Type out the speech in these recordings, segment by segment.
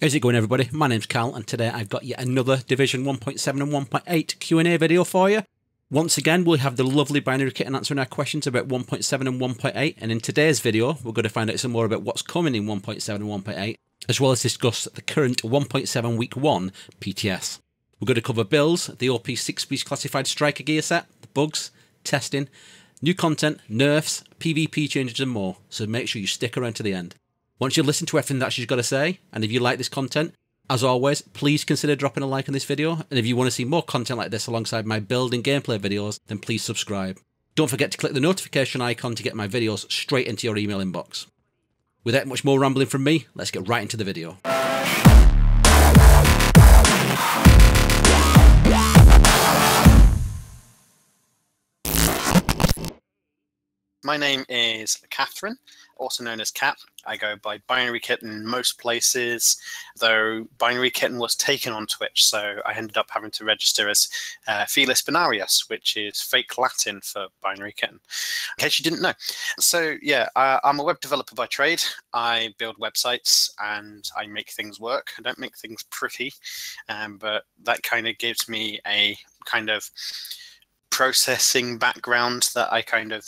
How's it going, everybody? My name's Cal, and today I've got yet another Division 1.7 and 1.8 Q&A video for you. Once again, we'll have the lovely Binary Kitten answering our questions about 1.7 and 1.8, and in today's video, we're going to find out some more about what's coming in 1.7 and 1.8, as well as discuss the current 1.7 Week 1 PTS. We're going to cover builds, the OP 6-piece classified striker gear set, the bugs, testing, new content, nerfs, PvP changes and more, so make sure you stick around to the end. Once you listen to everything that she's got to say, and if you like this content, as always, please consider dropping a like on this video, and if you want to see more content like this alongside my build and gameplay videos, then please subscribe. Don't forget to click the notification icon to get my videos straight into your email inbox. Without much more rambling from me, let's get right into the video. My name is Catherine, also known as Cat. I go by Binary Kitten in most places, though Binary Kitten was taken on Twitch, so I ended up having to register as Felis Binarius, which is fake Latin for Binary Kitten, in case you didn't know. So yeah, I'm a web developer by trade. I build websites and I make things work. I don't make things pretty, but that kind of gives me a kind of processing background that I kind of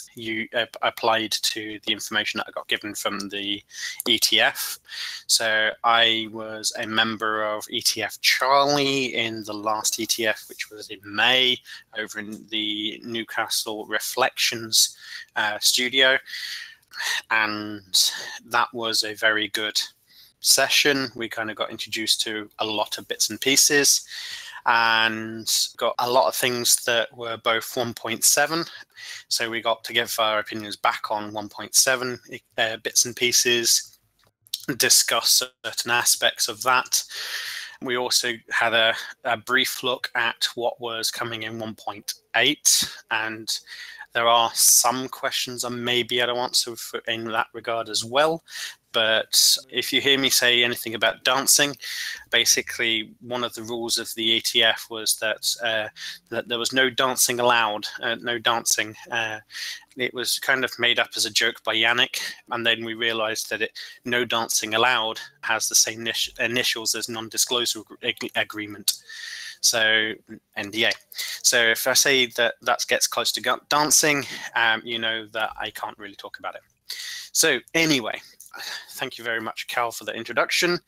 applied to the information that I got given from the ETF. So I was a member of ETF Charlie in the last ETF, which was in May, over in the Newcastle Reflections studio. And that was a very good session. We kind of got introduced to a lot of bits and pieces, and got a lot of things that were both 1.7. So we got to give our opinions back on 1.7 bits and pieces, discuss certain aspects of that. We also had a brief look at what was coming in 1.8, and there are some questions I may be able to answer in that regard as well. But if you hear me say anything about dancing, basically one of the rules of the ETF was that there was no dancing allowed, no dancing. It was kind of made up as a joke by Yannick, and then we realized that no dancing allowed has the same initials as non-disclosure agreement. So NDA. So if I say that gets close to dancing, you know that I can't really talk about it. So anyway, thank you very much, Cal, for the introduction,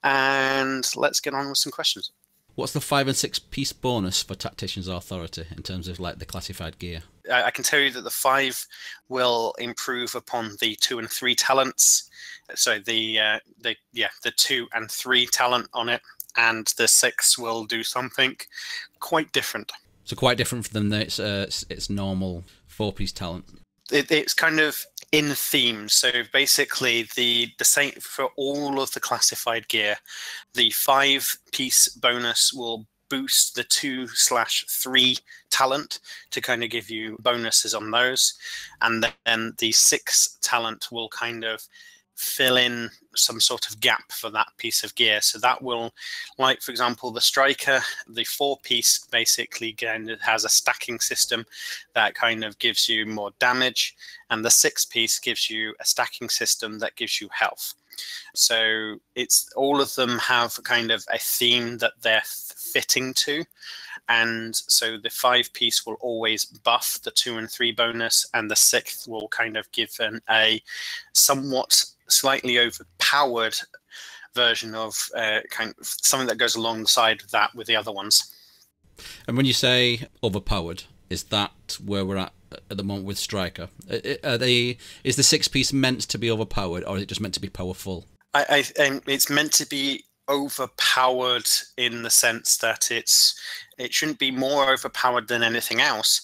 and let's get on with some questions. What's the 5 and 6 piece bonus for Tactician's Authority in terms of like the classified gear? I can tell you that the 5 will improve upon the 2 and 3 talents. So the 2 and 3 talent on it, and the 6 will do something quite different. So quite different than its normal 4-piece talent. It's kind of in theme. So basically the same for all of the classified gear. The 5-piece bonus will boost the 2/3 talent to kind of give you bonuses on those, and then the 6 talent will kind of fill in some sort of gap for that piece of gear. So that will, like for example, the striker, the 4-piece basically kind of has a stacking system that kind of gives you more damage, and the 6-piece gives you a stacking system that gives you health. So it's all of them have kind of a theme that they're fitting to. And so the 5-piece will always buff the 2 and 3 bonus, and the 6th will kind of give a somewhat slightly overpowered version of kind of something that goes alongside that with the other ones. And when you say overpowered, is that where we're at the moment with Striker? Is the 6-piece meant to be overpowered, or is it just meant to be powerful? It's meant to be overpowered in the sense that it shouldn't be more overpowered than anything else,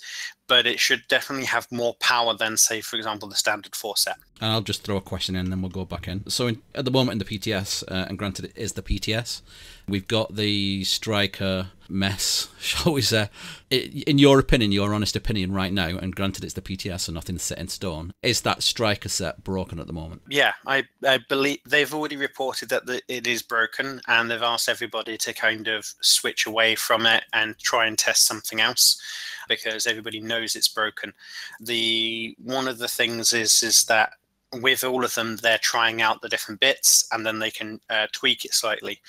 but it should definitely have more power than, say, for example, the standard 4 set. And I'll just throw a question in and then we'll go back in. So at the moment in the PTS, and granted it is the PTS, we've got the Striker mess, shall we say. In your opinion, your honest opinion right now, and granted it's the PTS and nothing's set in stone, is that Striker set broken at the moment? Yeah, I believe they've already reported that it is broken, and they've asked everybody to kind of switch away from it and try and test something else, because everybody knows it's broken. One of the things is that with all of them, they're trying out the different bits, and then they can tweak it slightly.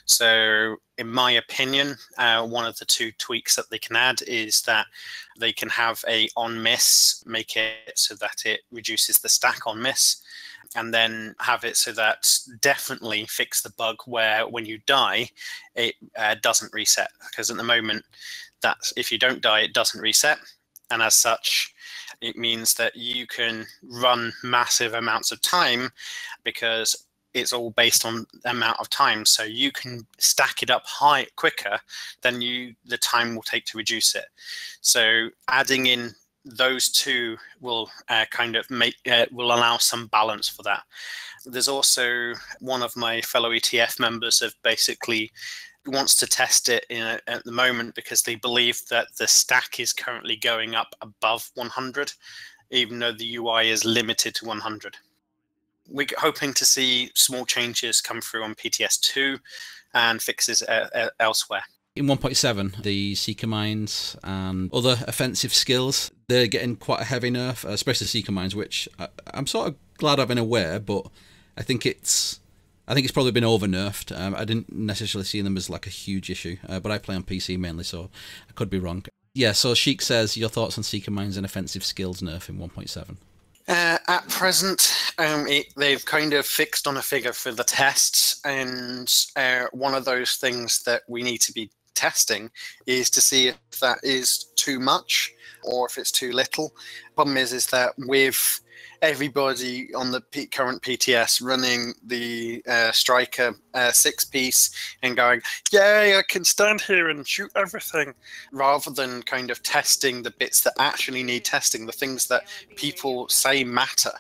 So in my opinion, one of the two tweaks that they can add is that they can have a on miss, make it so that it reduces the stack on miss, and then have it so that definitely fix the bug where when you die, it doesn't reset. Because at the moment, that if you don't die, it doesn't reset. And as such, it means that you can run massive amounts of time because it's all based on the amount of time. So you can stack it up high quicker than the time will take to reduce it. So adding in those two will kind of will allow some balance for that. There's also one of my fellow ETF members have basically wants to test it at the moment because they believe that the stack is currently going up above 100, even though the UI is limited to 100. We're hoping to see small changes come through on PTS2 and fixes elsewhere. In 1.7, the Seeker Mines and other offensive skills, they're getting quite a heavy nerf, especially Seeker Mines, which I'm sort of glad I've been aware, but I think it's probably been over nerfed. I didn't necessarily see them as like a huge issue, but I play on PC mainly, so I could be wrong. Yeah, so Sheik says, your thoughts on Seeker Mines and offensive skills nerf in 1.7? At present, they've kind of fixed on a figure for the tests, and one of those things that we need to be testing is to see if that is too much or if it's too little. Problem is that with everybody on the current PTS running the Striker 6-piece and going, yay, I can stand here and shoot everything, rather than kind of testing the bits that actually need testing, the things that people say matter,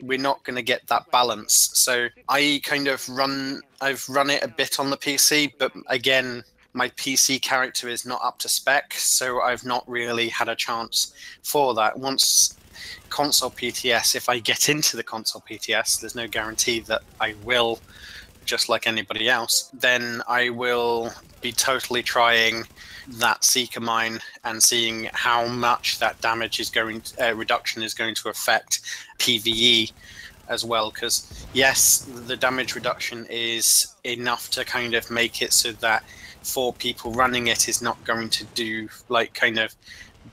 we're not going to get that balance. So I've run it a bit on the PC, but again, my PC character is not up to spec, so I've not really had a chance for that. Once console PTS, if I get into the console PTS, there's no guarantee that I will, just like anybody else, then I will be totally trying that Seeker Mine and seeing how much that damage is reduction is going to affect PvE as well. Because yes, the damage reduction is enough to kind of make it so that for people running it is not going to do like kind of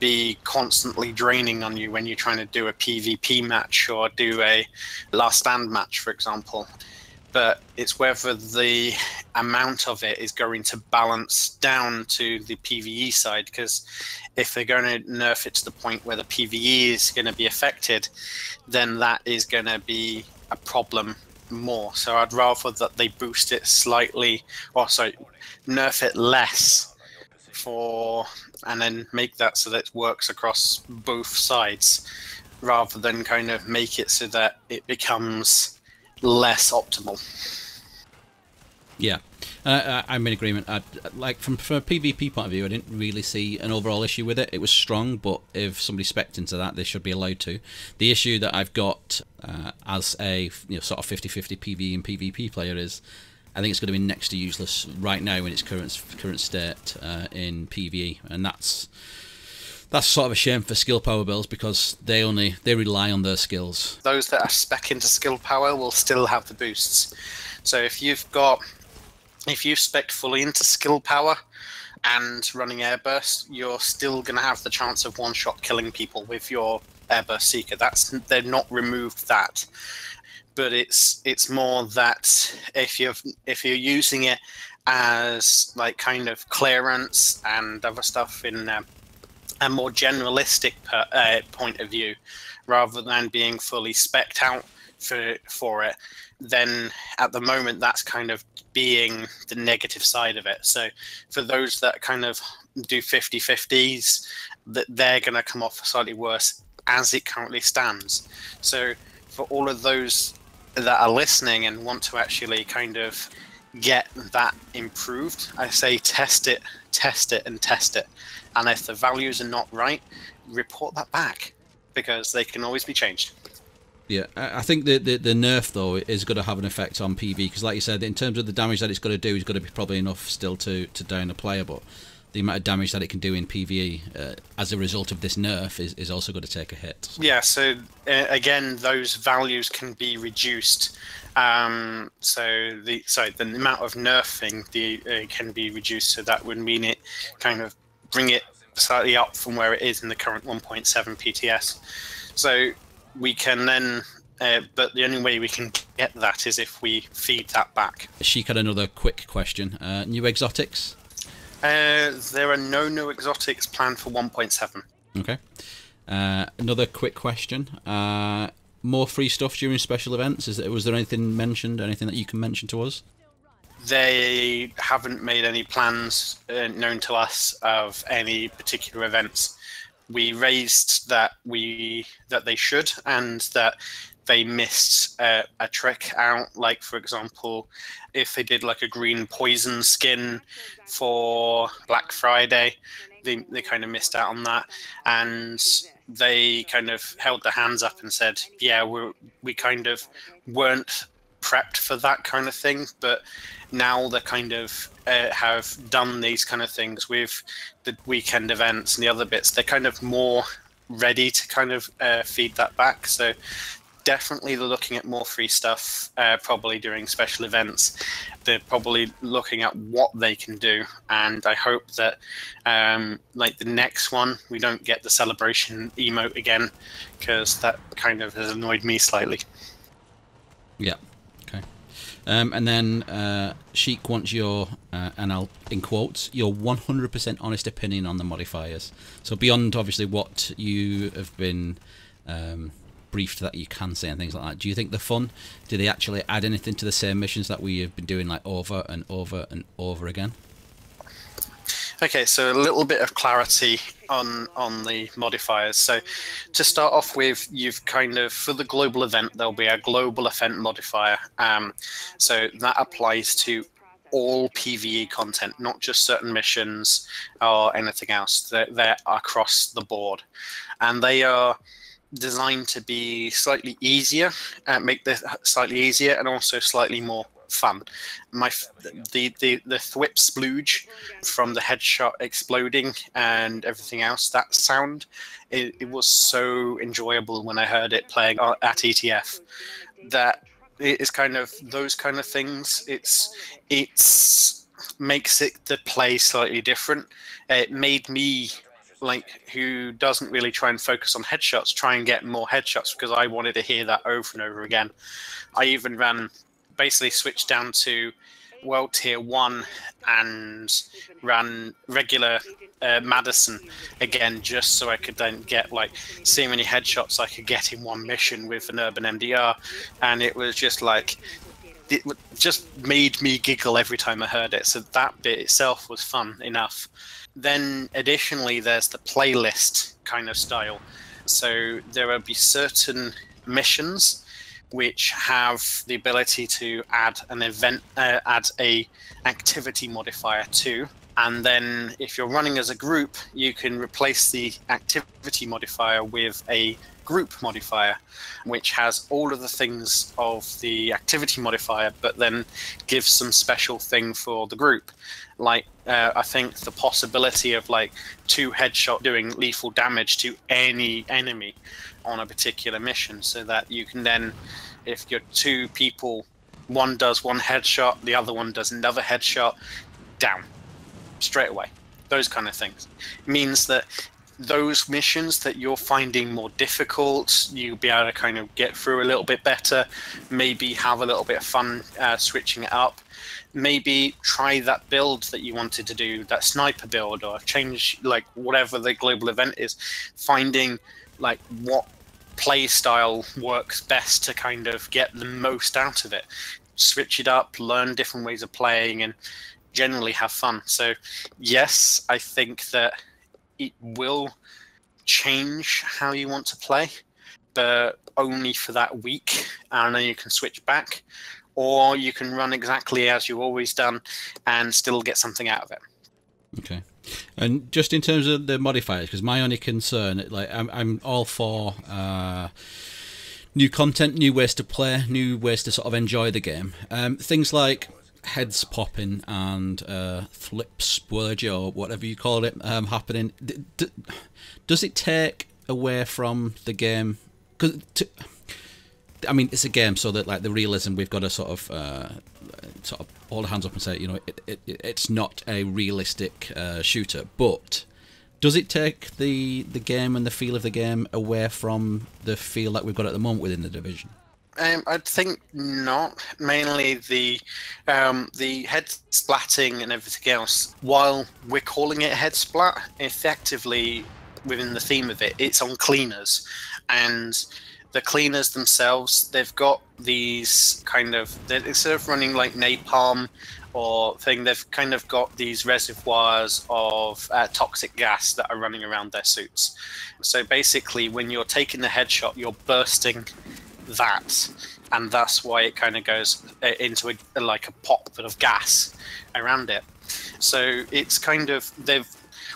be constantly draining on you when you're trying to do a PvP match or do a last stand match, for example. But it's whether the amount of it is going to balance down to the PvE side, because if they're going to nerf it to the point where the PvE is going to be affected, then that is going to be a problem more. So I'd rather that they boost it slightly, or sorry, nerf it less and then make that so that it works across both sides, rather than kind of make it so that it becomes less optimal. Yeah, I'm in agreement. Like from a PvP point of view, I didn't really see an overall issue with it. It was strong, but if somebody spec'd into that, they should be allowed to. The issue that I've got as a sort of 50-50 PvE and PvP player is, I think it's going to be next to useless right now in its current state in PvE, and that's sort of a shame for skill power builds, because they rely on their skills. Those that are spec into skill power will still have the boosts. So if you've spec'd fully into skill power and running airburst, you're still going to have the chance of one-shot killing people with your airburst seeker. They've not removed that. But it's more that if you're using it as like kind of clearance and other stuff in a more generalistic point of view, rather than being fully spec'd out for it, then at the moment that's kind of being the negative side of it. So for those that kind of do 50-50s, that they're going to come off slightly worse as it currently stands. So for all of those that are listening and want to actually kind of get that improved, I say test it, and test it. And if the values are not right, report that back, because they can always be changed. Yeah, I think the nerf, though, is going to have an effect on PvE, because like you said, in terms of the damage that it's going to do, it's going to be probably enough still to down a player. But the amount of damage that it can do in PvE as a result of this nerf is also going to take a hit. Yeah, so again, those values can be reduced. So the amount of nerfing can be reduced, so that would mean it kind of bring it slightly up from where it is in the current 1.7 PTS. So we can then, but the only way we can get that is if we feed that back. Sheik had another quick question. New exotics? There are no new exotics planned for 1.7. Okay. Another quick question. More free stuff during special events? Was there anything mentioned, anything that you can mention to us? They haven't made any plans known to us of any particular events. We raised that they should, and that they missed a trick out. Like, for example, if they did like a green poison skin for Black Friday, they kind of missed out on that, and they kind of held their hands up and said, yeah, we kind of weren't prepped for that kind of thing, but now they kind of have done these kind of things with the weekend events and the other bits. They're kind of more ready to kind of feed that back. So definitely they're looking at more free stuff, probably during special events. They're probably looking at what they can do, and I hope that like the next one we don't get the celebration emote again, because that kind of has annoyed me slightly. Yeah. Okay. And then Sheik wants your, and I'll in quotes, your 100% honest opinion on the modifiers. So beyond obviously what you have been briefed that you can say and things like that, do you think they're fun? Do they actually add anything to the same missions that we have been doing like over and over and over again? Okay, so a little bit of clarity on the modifiers. So to start off with, you've kind of, for the global event, there'll be a global event modifier. So that applies to all PvE content, not just certain missions or anything else. They're across the board. And they are designed to be slightly easier, make this slightly easier, and also slightly more fun. The thwip splooge from the headshot exploding and everything else, that sound, it was so enjoyable when I heard it playing at ETF. That it is kind of those kind of things. It's makes it the play slightly different. It made me, like, who doesn't really try and focus on headshots, try and get more headshots, because I wanted to hear that over and over again. I even basically switched down to World Tier 1 and ran regular Madison again, just so I could then get, like, see how many headshots I could get in one mission with an urban MDR. And it was just like, it just made me giggle every time I heard it. So that bit itself was fun enough. Then additionally, there's the playlist kind of style. So there will be certain missions which have the ability to add an event, add a activity modifier to. And then if you're running as a group, you can replace the activity modifier with a group modifier, which has all of the things of the activity modifier, but then gives some special thing for the group. Like, I think the possibility of like 2 headshot doing lethal damage to any enemy on a particular mission, so that you can then, if you're 2 people, one does 1 headshot, the other one does another headshot, down straight away. Those kind of things means that those missions that you're finding more difficult, you'll be able to kind of get through a little bit better, maybe have a little bit of fun switching it up, maybe try that build that you wanted to do, that sniper build, or change, like, whatever the global event is, finding like what play style works best to kind of get the most out of it, switch it up, learn different ways of playing, and generally have fun. So yes, I think that it will change how you want to play, but only for that week, and then you can switch back, or you can run exactly as you've always done and still get something out of it. Okay. And just in terms of the modifiers, because my only concern, like, I'm all for new content, new ways to play, new ways to sort of enjoy the game. Things like heads popping and flip splurge or whatever you call it happening, does it take away from the game? Because I mean, it's a game, so that like the realism, we've got to sort of hold our hands up and say, you know, it's not a realistic shooter. But does it take the game and the feel of the game away from the feel that we've got at the moment within the Division? I think not. Mainly the head splatting and everything else. While we're calling it head splat, effectively within the theme of it, it's on cleaners, and the cleaners themselves, they've got these kind of, instead of running like napalm or thing, they've kind of got these reservoirs of toxic gas that are running around their suits. So basically, when you're taking the headshot, you're bursting that, and that's why it kind of goes into like a pop of gas around it. So it's kind of,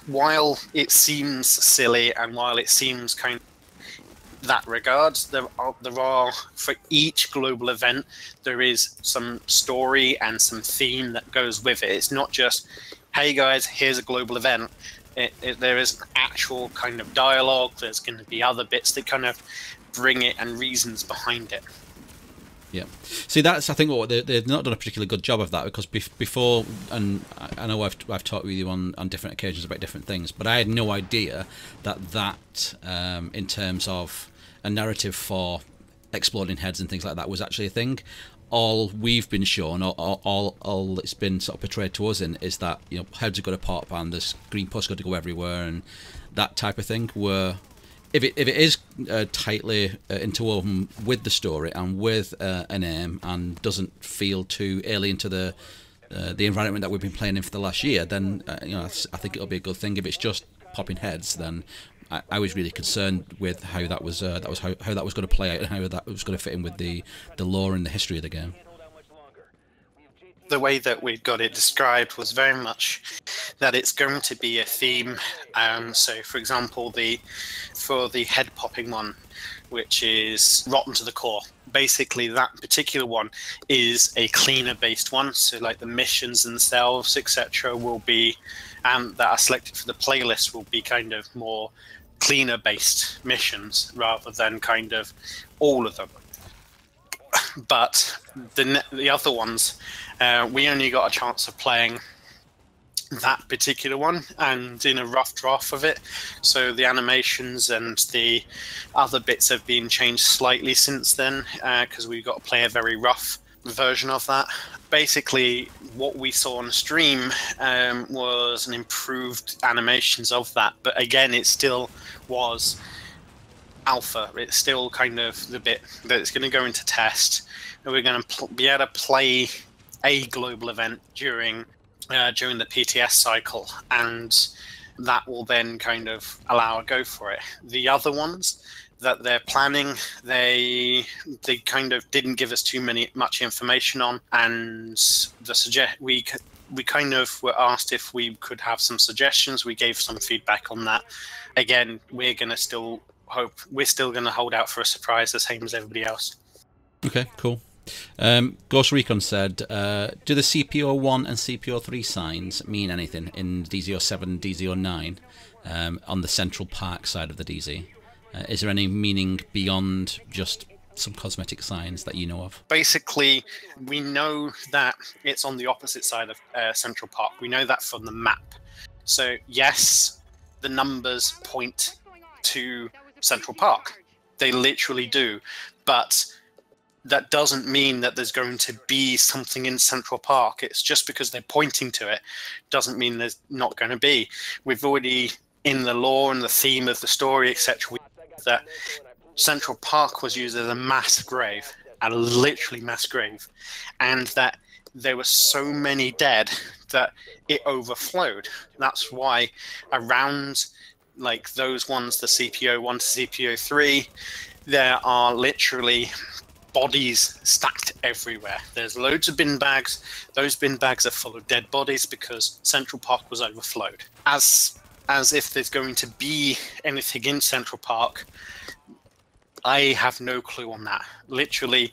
while it seems silly and while it seems kind of that regards, there are for each global event there is some story and some theme that goes with it. It's not just, hey guys, here's a global event. There is actual kind of dialogue. There's going to be other bits that kind of bring it and reasons behind it. Yeah, see, that's, I think, what they've not done a particularly good job of that, because before, and I know I've talked with you on different occasions about different things, but I had no idea that in terms of a narrative for exploding heads and things like that was actually a thing. All we've been shown, or all it's been sort of portrayed to us in, is that, you know, heads are going to pop and there's green puss got to go everywhere and that type of thing. Where if it is tightly interwoven with the story and with an aim and doesn't feel too alien to the environment that we've been playing in for the last year, then you know, I think it'll be a good thing. If it's just popping heads, then I was really concerned with how that was how that was going to play out and how that was going to fit in with the lore and the history of the game. The way that we got it described was very much that it's going to be a theme. So, for example, for the head popping one, which is rotten to the core, basically that particular one is a cleaner based one. So, like the missions themselves, etc., will be that are selected for the playlist will be kind of more cleaner based missions rather than kind of all of them. But the other ones, we only got a chance of playing that particular one and in a rough draft of it. So the animations and the other bits have been changed slightly since then, because we got to play a very rough version of that. Basically, what we saw on stream was an improved animations of that. But again, it still was alpha. It's still kind of the bit that it's going to go into test, and we're going to be able to play a global event during the PTS cycle, and that will then kind of allow a go for it. The other ones that they're planning, they kind of didn't give us much information on, and we kind of were asked if we could have some suggestions. We gave some feedback on that. Again, we're going to still hold out for a surprise, the same as everybody else. Okay, cool. Ghost Recon said, do the CPO1 and CPO3 signs mean anything in DZ07, DZ09 on the Central Park side of the DZ? Is there any meaning beyond just some cosmetic signs that you know of? Basically, we know that it's on the opposite side of Central Park. We know that from the map. So yes, the numbers point to Central Park. They literally do. But that doesn't mean that there's going to be something in Central Park. It's just because they're pointing to it doesn't mean there's not going to be. We've already, in the lore and the theme of the story, etc., that Central Park was used as a mass grave, a literally mass grave, and that there were so many dead that it overflowed. That's why around like those ones, the CPO1 to CPO3, there are literally bodies stacked everywhere. There's loads of bin bags. Those bin bags are full of dead bodies because Central Park was overflowed. As if there's going to be anything in Central Park, I have no clue on that. Literally,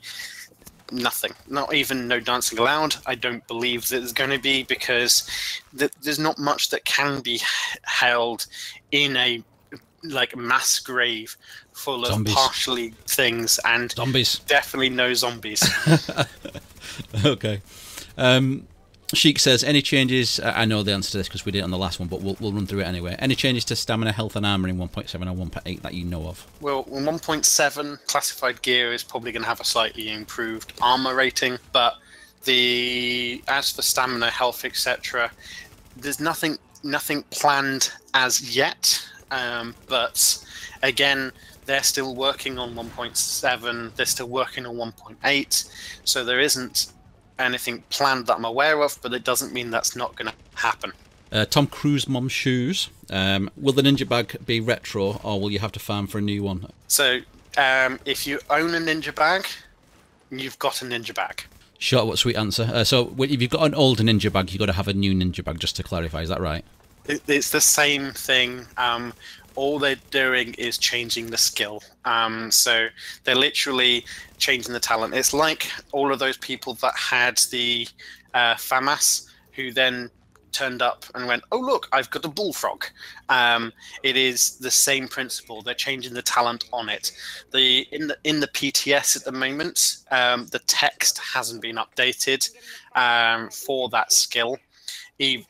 nothing, not even no dancing allowed. I don't believe that there's going to be, because there's not much that can be held in a like mass grave full of Zombies. partially things, and Zombies. definitely no zombies. Okay. Sheik says, any changes? I know the answer to this because we did it on the last one, but we'll run through it anyway. Any changes to stamina, health, and armor in 1.7 and 1.8 that you know of? Well, 1.7 classified gear is probably going to have a slightly improved armor rating, but as for stamina, health, etc., there's nothing planned as yet. But again, they're still working on 1.7. They're still working on 1.8. So there isn't anything planned that I'm aware of, but it doesn't mean that's not going to happen. Tom Cruise Mom Shoes. Will the Ninja Bag be retro, or will you have to farm for a new one? So if you own a Ninja Bag, you've got a Ninja Bag. Short but sweet answer. So if you've got an old Ninja Bag, you've got to have a new Ninja Bag, just to clarify. Is that right? It's the same thing. All they're doing is changing the skill. So they're literally changing the talent. It's like all of those people that had the FAMAS, who then turned up and went, oh, look, I've got a bullfrog. It is the same principle. They're changing the talent on it. In the PTS at the moment, the text hasn't been updated for that skill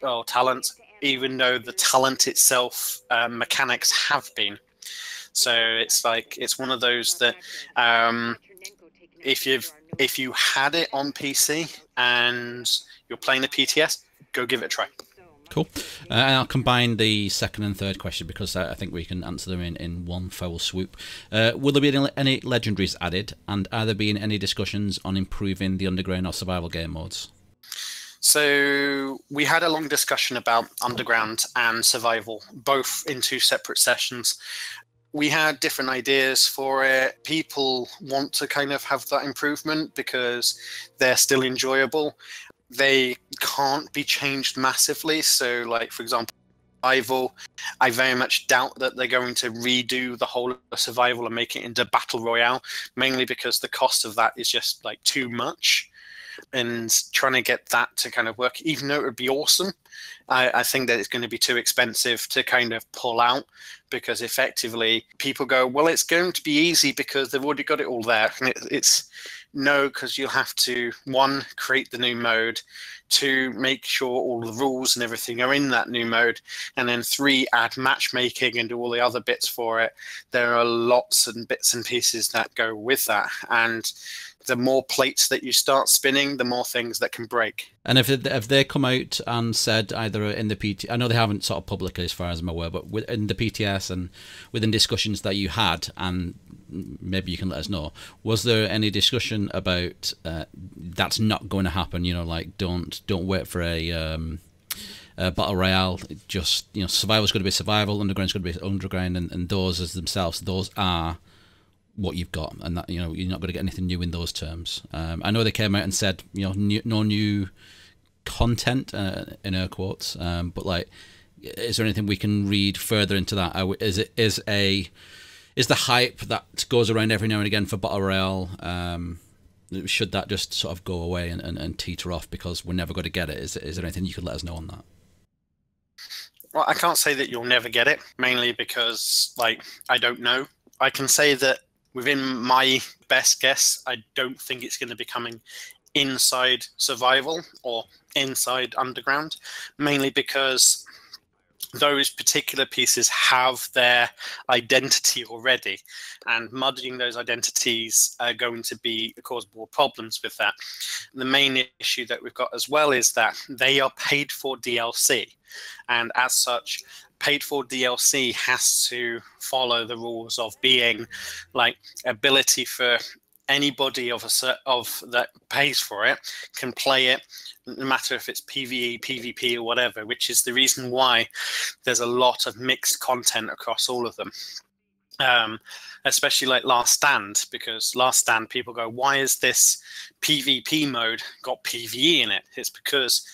or talent, even though the talent itself mechanics have been. So it's one of those that if you had it on PC and you're playing the PTS, go give it a try. Cool. And I'll combine the second and third question because I think we can answer them in one foul swoop. Will there be any legendaries added, and are there been any discussions on improving the underground or survival game modes? So we had a long discussion about underground and survival, both in 2 separate sessions. We had different ideas for it. People want to kind of have that improvement because they're still enjoyable. They can't be changed massively. So, like, for example, survival, I very much doubt that they're going to redo the whole of survival and make it into battle royale, mainly because the cost of that is just like too much. And trying to get that to kind of work, even though it would be awesome, I think that it's going to be too expensive to kind of pull out, because effectively people go, well, it's going to be easy because they've already got it all there. And it's no, because you'll have to, 1, create the new mode, 2, make sure all the rules and everything are in that new mode, and then 3, add matchmaking and do all the other bits for it. There are lots and bits and pieces that go with that, and the more plates that you start spinning, the more things that can break. And if they come out and said either in the PT, I know they haven't sort of publicly as far as I'm aware, but in the PTS and within discussions that you had, and maybe you can let us know, was there any discussion about that's not going to happen? You know, like don't wait for a battle royale. Just, you know, survival's going to be survival, underground's going to be underground, and those as themselves, those are what you've got, and that, you know, you're not going to get anything new in those terms. I know they came out and said, you know, no new content in air quotes, but like, is there anything we can read further into that? Is the hype that goes around every now and again for battle royale, should that just sort of go away and teeter off because we're never going to get it? Is there anything you could let us know on that? Well, I can't say that you'll never get it, mainly because, like, I don't know. I can say that within my best guess, I don't think it's going to be coming inside survival or inside underground, mainly because those particular pieces have their identity already, and mudding those identities are going to cause more problems with that. The main issue that we've got as well is that they are paid for DLC, and as such, paid for DLC has to follow the rules of being like ability for anybody of that pays for it can play it, no matter if it's PvE, PvP, or whatever, which is the reason why there's a lot of mixed content across all of them. Especially like Last Stand, because Last Stand, people go, why is this PvP mode got PvE in it? It's because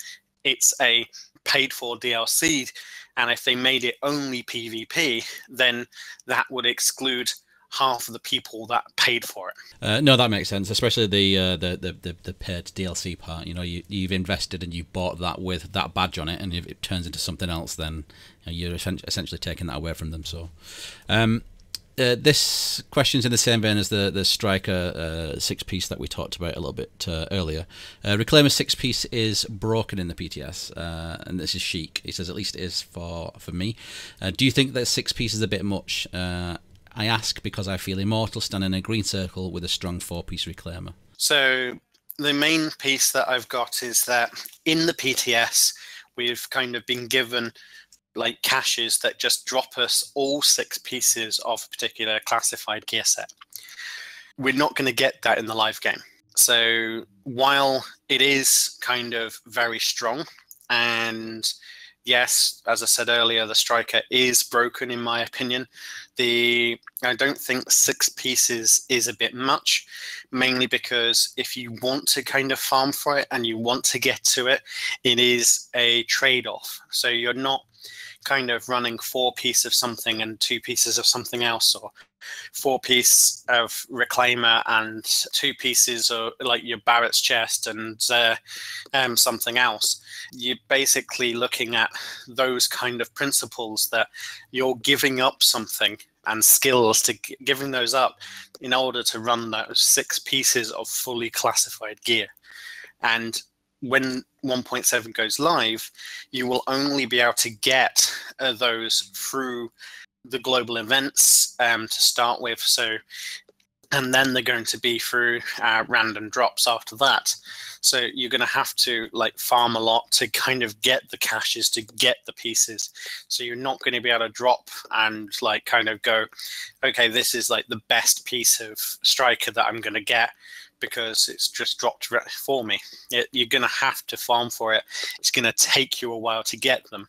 it's a paid for DLC, and if they made it only PvP, then that would exclude half of the people that paid for it. No, that makes sense, especially the paid DLC part. You know, you've invested and you've bought that with that badge on it, and if it turns into something else, then you're essentially taking that away from them. So, this question's in the same vein as the Striker 6-piece that we talked about a little bit earlier. Reclaimer 6-piece is broken in the PTS, and this is chic. He says, at least it is for me. Do you think that 6-piece is a bit much? I ask because I feel immortal standing in a green circle with a strong 4-piece Reclaimer. So the main piece that I've got is that in the PTS, we've kind of been given like caches that just drop us all 6 pieces of a particular classified gear set. We're not going to get that in the live game. So while it is kind of very strong, and yes, as I said earlier, the Striker is broken in my opinion, I don't think 6 pieces is a bit much, mainly because if you want to kind of farm for it and you want to get to it, it is a trade-off. So you're not kind of running 4 pieces of something and 2 pieces of something else, or 4 pieces of Reclaimer and 2 pieces of like your Barrett's chest and something else. You're basically looking at those kind of principles that you're giving up something and skills to giving those up in order to run those 6 pieces of fully classified gear. And when 1.7 goes live, you will only be able to get those through the global events to start with. So, and then they're going to be through random drops after that. So you're going to have to like farm a lot to kind of get the caches to get the pieces. So you're not going to be able to drop and like kind of go, okay, this is like the best piece of Striker that I'm going to get, because it's just dropped for me. You're going to have to farm for it. It's going to take you a while to get them,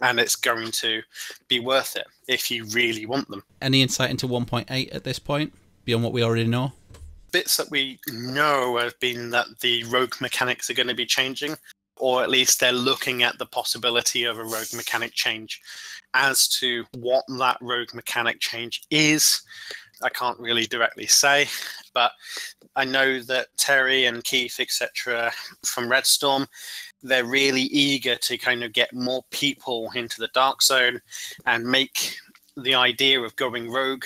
and it's going to be worth it if you really want them. Any insight into 1.8 at this point, beyond what we already know? Bits that we know have been that the rogue mechanics are going to be changing, or at least they're looking at the possibility of a rogue mechanic change. As to what that rogue mechanic change is, I can't really directly say, but I know that Terry and Keith, etc., from Redstorm, they're really eager to kind of get more people into the Dark Zone and make the idea of going rogue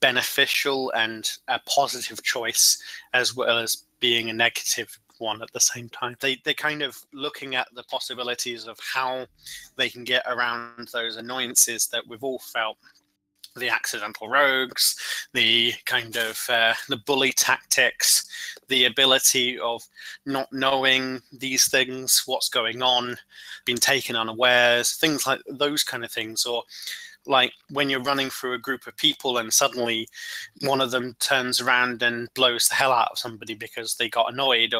beneficial and a positive choice, as well as being a negative one at the same time. They're kind of looking at the possibilities of how they can get around those annoyances that we've all felt. The accidental rogues, the kind of the bully tactics, the ability of not knowing these things, what's going on, being taken unawares, things like those kind of things. Or like when you're running through a group of people and suddenly one of them turns around and blows the hell out of somebody because they got annoyed,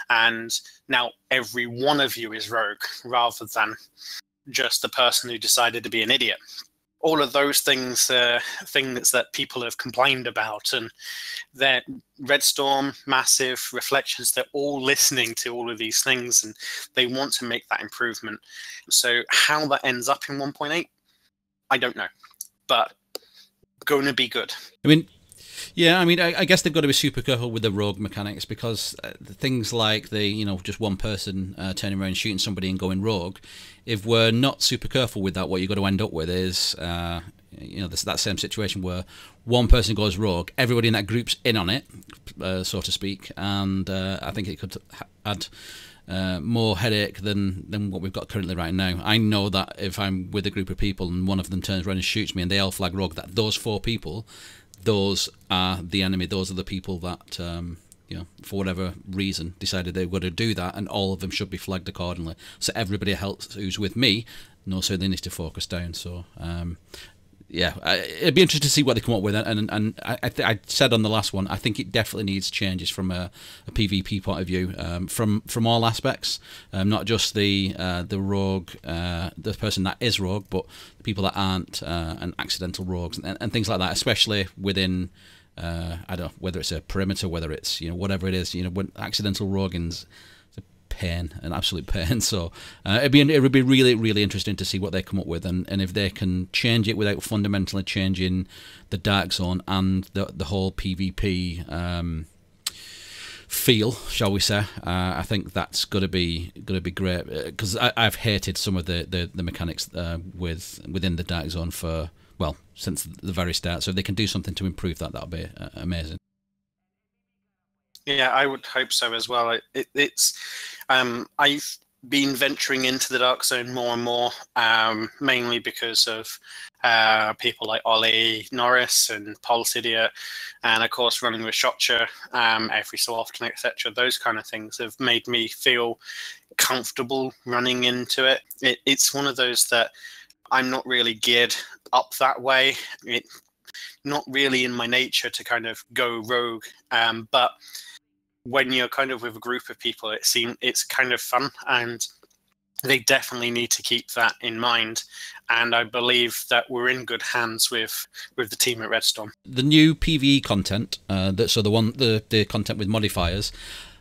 and now every one of you is rogue rather than just the person who decided to be an idiot. All of those things that people have complained about, and that Redstorm, Massive, Reflections, they're all listening to all of these things, and they want to make that improvement. So how that ends up in 1.8, I don't know, but going to be good. I mean, yeah, I mean, I guess they've got to be super careful with the rogue mechanics, because things like just one person turning around and shooting somebody and going rogue, if we're not super careful with that, what you're going to end up with is, that same situation where one person goes rogue, everybody in that group's in on it, so to speak, and I think it could add more headache than what we've got currently right now. I know that if I'm with a group of people and one of them turns around and shoots me and they all flag rogue, that those 4 people, those are the enemy. Those are the people that, for whatever reason, decided they were going to do that, and all of them should be flagged accordingly. So everybody else who's with me knows who they need to focus down. So, it'd be interesting to see what they come up with. And I said on the last one, I think it definitely needs changes from a PvP point of view, from all aspects, not just the rogue, the person that is rogue, but the people that aren't, and accidental rogues and things like that, especially within. I don't know whether it's a perimeter, whether it's whatever it is. When accidental roguing's a pain, an absolute pain. So it would be really, really interesting to see what they come up with, and if they can change it without fundamentally changing the Dark Zone and the whole PvP feel, shall we say. I think that's gonna be great, because I've hated some of the mechanics within the Dark Zone for, well, since the very start. So if they can do something to improve that, that'll be amazing. Yeah, I would hope so as well. I've been venturing into the Dark Zone more and more, mainly because of people like Ollie Norris and Pulse Idiot, and of course running with Shotcher every so often, etc. Those kind of things have made me feel comfortable running into it. It's one of those that I'm not really geared up that way. It's not really in my nature to kind of go rogue, but when you're kind of with a group of people, it's kind of fun, and they definitely need to keep that in mind. And I believe that we're in good hands with the team at Redstone. The new PvE content, the content with modifiers.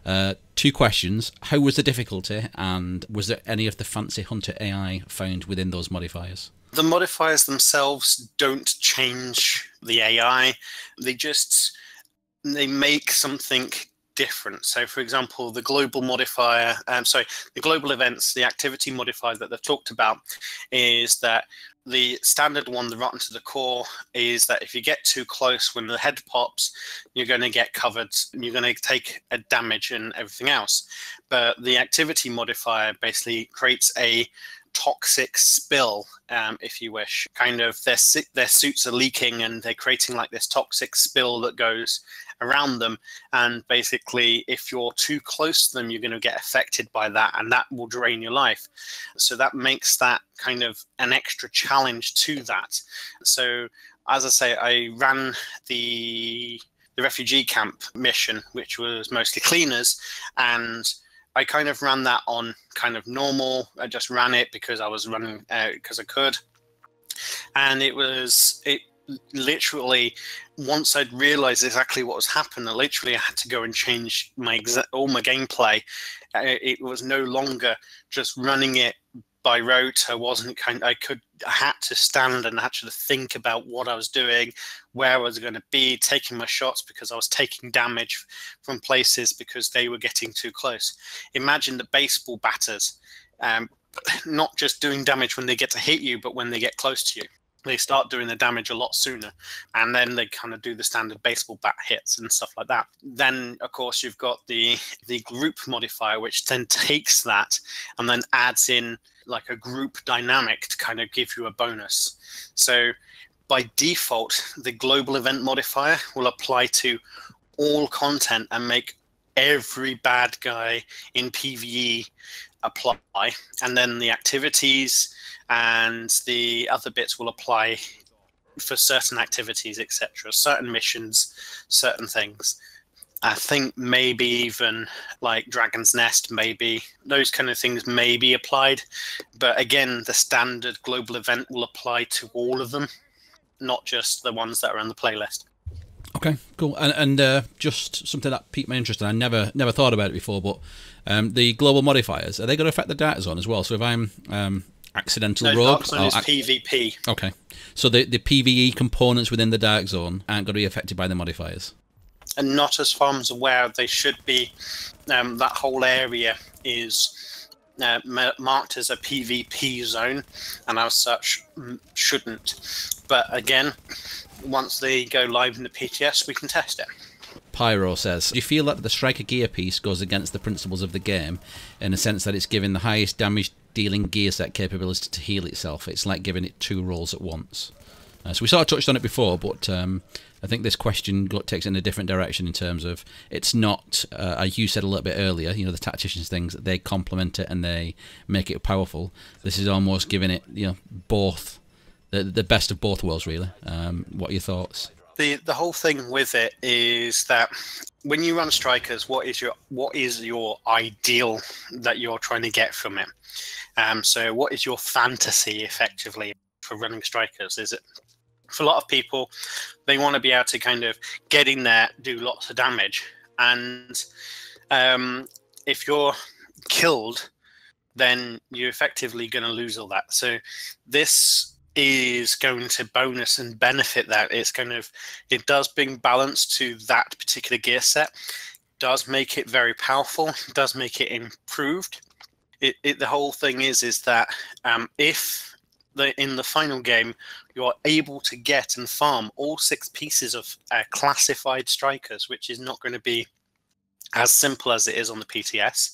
2 questions: how was the difficulty, and was there any of the fancy hunter AI found within those modifiers? The modifiers themselves don't change the AI. They make something different. So, for example, the global modifier, the global events, the activity modifier that they've talked about is that the standard one, the rotten to the core, is that if you get too close when the head pops, you're going to get covered and you're going to take a damage and everything else. But the activity modifier basically creates a toxic spill, if you wish. Kind of their suits are leaking and they're creating like this toxic spill that goes around them, and basically if you're too close to them, you're going to get affected by that, and that will drain your life. So that makes that kind of an extra challenge to that. So as I say, I ran the refugee camp mission, which was mostly cleaners, and I kind of ran that on kind of normal. I just ran it because I was running because I could. And it literally, once I'd realized exactly what was happening, I had to go and change all my gameplay. It was no longer just running it by rote. I had to stand and actually think about what I was doing, where I was going to be, taking my shots, because I was taking damage from places because they were getting too close. Imagine the baseball batters, not just doing damage when they get to hit you, but when they get close to you. They start doing the damage a lot sooner, and then they kind of do the standard baseball bat hits and stuff like that. Then, of course, you've got the group modifier, which then takes that and then adds in like a group dynamic to kind of give you a bonus. So by default, the global event modifier will apply to all content and make every bad guy in PvE apply, and then the activities and the other bits will apply for certain activities, etc., certain missions, certain things. I think maybe even like Dragon's Nest, maybe those kind of things may be applied, but again, the standard global event will apply to all of them, not just the ones that are on the playlist. Okay, cool. And just something that piqued my interest, and I never thought about it before, but the global modifiers, are they going to affect the Dark Zone as well? So if I'm accidental rogue, Dark Zone is PvP. Okay, so the PvE components within the Dark Zone aren't going to be affected by the modifiers. And not as far as I'm aware, they should be. That whole area is marked as a PvP zone, and as such shouldn't. But again, once they go live in the PTS, we can test it. Pyro says, do you feel that the Striker gear piece goes against the principles of the game in the sense that it's giving the highest damage dealing gear set capability to heal itself? It's like giving it 2 rolls at once. So we sort of touched on it before, but I think this question takes it in a different direction in terms of it's not, as you said a little bit earlier, you know, the tacticians things, they complement it and they make it powerful. This is almost giving it, you know, both, the best of both worlds, really. What are your thoughts? The whole thing with it is that when you run strikers, what is your ideal that you're trying to get from it? So what is your fantasy effectively for running strikers? Is it, for a lot of people, they want to be able to kind of get in there, do lots of damage, and if you're killed, then you're effectively going to lose all that. So this is going to bonus and benefit that. It does bring balance to that particular gear set, does make it very powerful, does make it improved. The whole thing is that if in the final game you are able to get and farm all 6 pieces of classified strikers, which is not going to be as simple as it is on the PTS,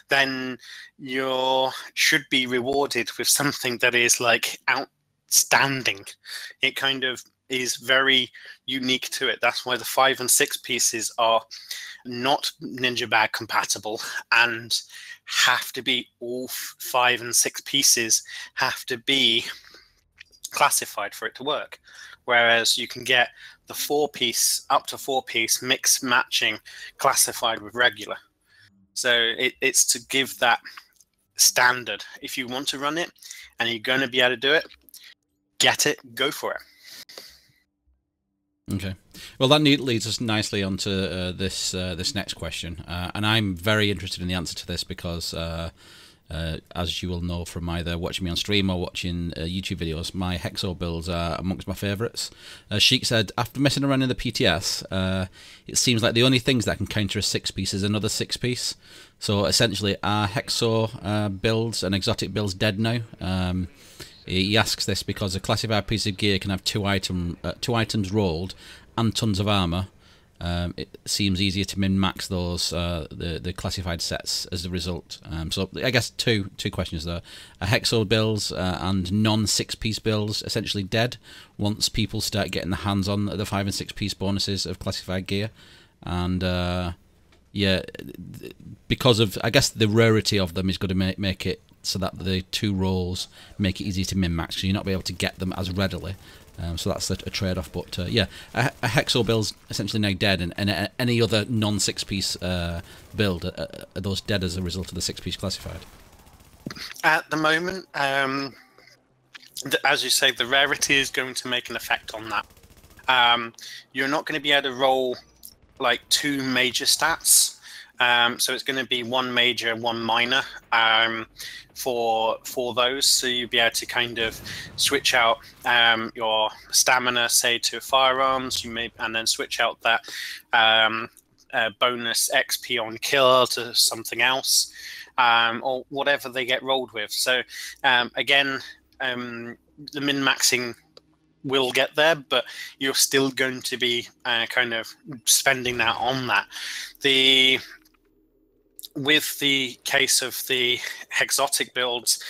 then you should be rewarded with something that is like outstanding. It kind of is very unique to it. That's why the 5 and 6 pieces are not Ninja Bag compatible and have to be all 5 and 6 pieces have to be classified for it to work. Whereas you can get the 4-piece, up to 4-piece mix matching classified with regular. So it's to give that standard. If you want to run it and you're going to be able to do it, get it, go for it. Okay, well that leads us nicely onto this next question, and I'm very interested in the answer to this because, as you will know from either watching me on stream or watching YouTube videos, my Hexo builds are amongst my favourites. Sheik said, after messing around in the PTS, it seems like the only things that can counter a 6-piece is another 6-piece. So essentially, are Hexo builds and exotic builds dead now? He asks this because a classified piece of gear can have two items rolled and tons of armor. It seems easier to min-max those the classified sets as a result. So I guess two questions there: are Hexo builds and non-6-piece builds essentially dead once people start getting their hands on the 5 and 6-piece bonuses of classified gear? And yeah, because of, I guess, the rarity of them is going to make it so that the 2 rolls make it easy to min-max, so you're not be able to get them as readily. So that's a trade-off. But yeah, a Hexo build's essentially now dead, and any other non-6-piece build, are those dead as a result of the 6-piece classified? At the moment, as you say, the rarity is going to make an effect on that. You're not going to be able to roll like 2 major stats. So it's going to be 1 major, 1 minor for those. So you'll be able to kind of switch out your stamina, say, to firearms. And then switch out that bonus XP on kill to something else, or whatever they get rolled with. So again, the min-maxing will get there, but you're still going to be kind of spending that on that. With the case of the exotic builds,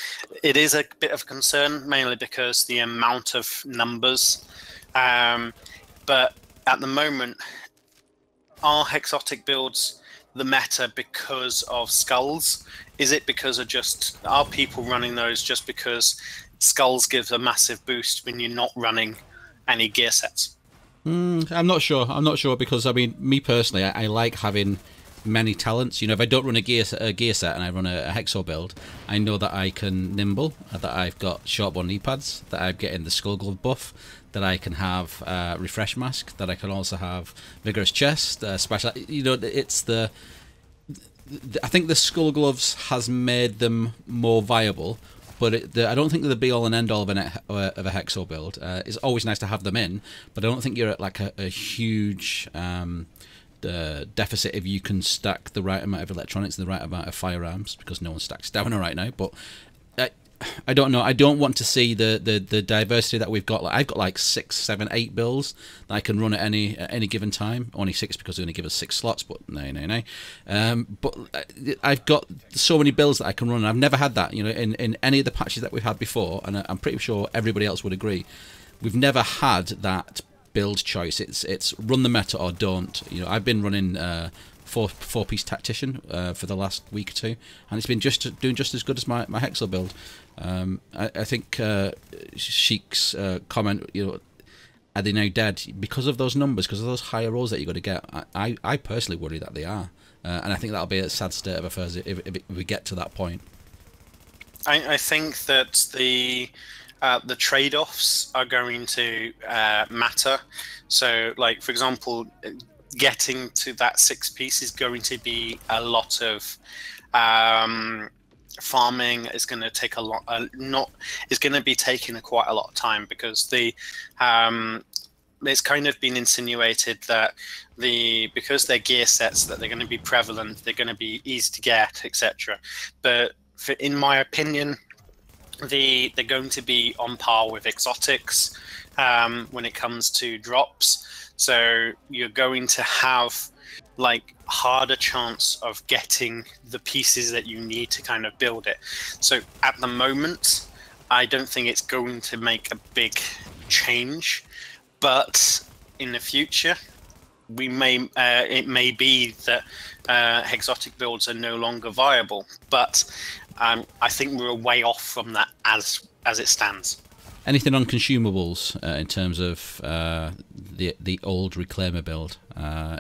it is a bit of a concern, mainly because the amount of numbers. But at the moment, are exotic builds the meta because of skulls? Is it because of are people running those just because skulls gives a massive boost when you're not running any gear sets? I'm not sure because, I mean, me personally, I like having many talents. You know, if I don't run a gear set and I run a Hexo build, I know that I can nimble, that I've got short bow knee pads, that I'm getting the skull glove buff, that I can have refresh mask, that I can also have vigorous chest, special. You know, it's I think the skull gloves has made them more viable, but I don't think they're the be all and end all of a Hexo build. It's always nice to have them in, but I don't think you're at like a huge deficit if you can stack the right amount of electronics and the right amount of firearms, because no one stacks stamina right now. But I don't know. I don't want to see the diversity that we've got. Like, I've got like 6, 7, 8 builds that I can run at any given time. Only 6 because they're going to give us 6 slots. But no. But I've got so many builds that I can run. I've never had that. You know, in any of the patches that we've had before, and I'm pretty sure everybody else would agree. We've never had that build choice. It's run the meta or don't. You know, I've been running 4-piece tactician for the last week or 2, and it's been doing just as good as my Hexo build. I think Sheik's comment, you know, are they now dead because of those numbers, because of those higher rolls that you've got to get? I personally worry that they are, and I think that'll be a sad state of affairs if we get to that point. I think that the trade-offs are going to matter. So, like, for example, getting to that 6-piece is going to be a lot of farming is going to take a lot. Is going to be taking quite a lot of time, because it's kind of been insinuated that because they're gear sets, that they're going to be prevalent, they're going to be easy to get, etc. But in my opinion, they're going to be on par with exotics when it comes to drops. So you're going to have like harder chance of getting the pieces that you need to kind of build it. So at the moment, I don't think it's going to make a big change. But in the future, it may be that exotic builds are no longer viable. But I think we're way off from that as it stands. Anything on consumables in terms of the old reclaimer build? Are